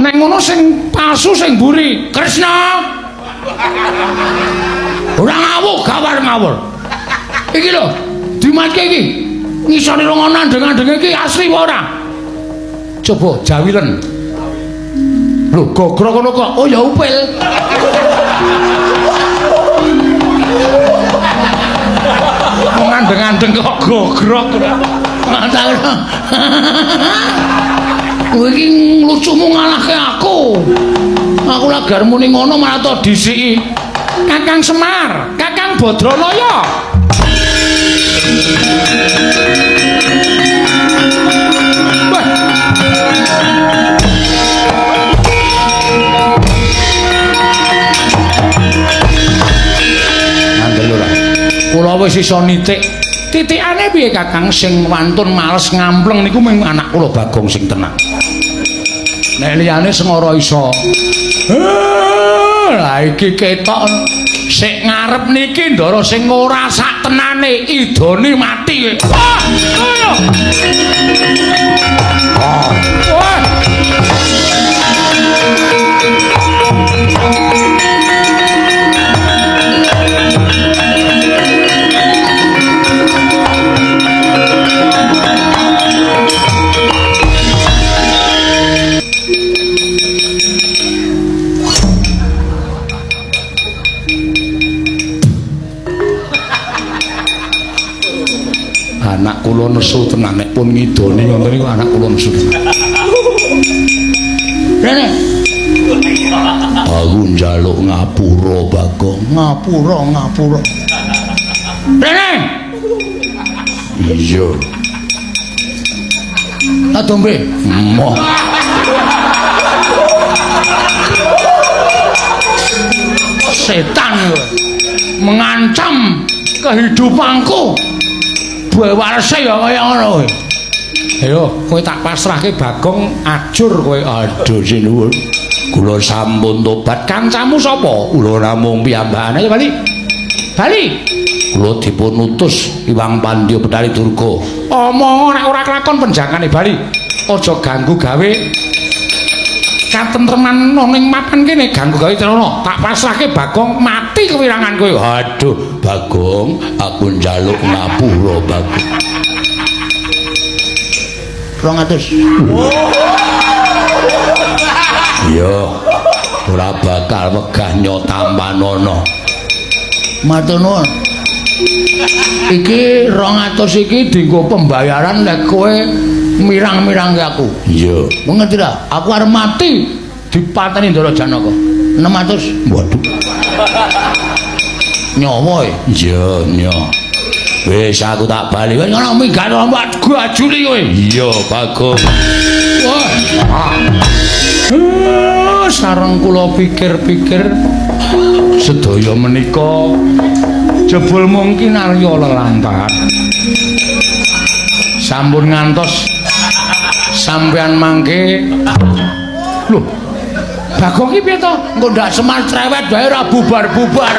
nek ngono sing palsu sing mburi. Kresna. Ora ngawur, gawar ngawur. Iki lho, dimatke iki. Ngisore rong nandeng-andeng iki asli apa ora? Coba jawilen. Lho, gogrok ngono kok. Oh ya upil. Ngandeng-andeng kok gogrok. Mantap. Kowe iki lucumu ngalahke aku. Aku lagi arep muni ngono malah to disiki. Kakang Semar, Kakang Badranaya. Kula wis iso nitik. Titikane piye Kakang sing wantun males ngampleng niku mung anak kula Bagong sing tenang. Nek liyane Semara iso. Lah iki ketok sik ngarep niki ndara sing ora sak tenane idone mati. Wah, ayo. Wah. Anak kula nesu tenan nek pun ngidoni ngoten niku anak kula nesu tenan. Rene. Aku njaluk ngapura Bagong, ngapura. Rene. Iya. Adombe. Moh. Setan mengancam kehidupanku. Buah warse ya kaya ngono kowe. Ayo, kowe tak pasrahke Bagong ajur kowe. Aduh sinuwun. Kula sampun tobat. Kancamu sapa? Kula namung piyambakane. Bali. Kula dipun utus Iwang Pandya Betari Durga. Omong nek ora kelakon penjangane Bali. Aja ganggu gawe katentreman ning mapan kene, ganggu gawe celana. Tak pasrahke Bagong mati kewirangan kowe. Aduh, Bagong, aku njaluk ngapura Bagong. 200. Iya. Ora bakal wegah nyotampanana. Matur nuwun. Iki 200 iki dienggo pembayaran nek kowe mirang-mirangke aku. Iya. Ngerti ra? Aku arep mati dipateni Ndara Janaka. 600. Waduh. Nyawa e? Iya, nyawa. Wis aku tak bali. Wis ngono minggat ombak gajuli kowe. Iya, Bagong. Wah. Sareng kula pikir-pikir sedaya menika jebul mungkin arya lelampahan. Sampun ngantos sampean mangke. Lho. Bagong iki piye to? Engko ndak Semar cerewet wae ora bubar-bubar.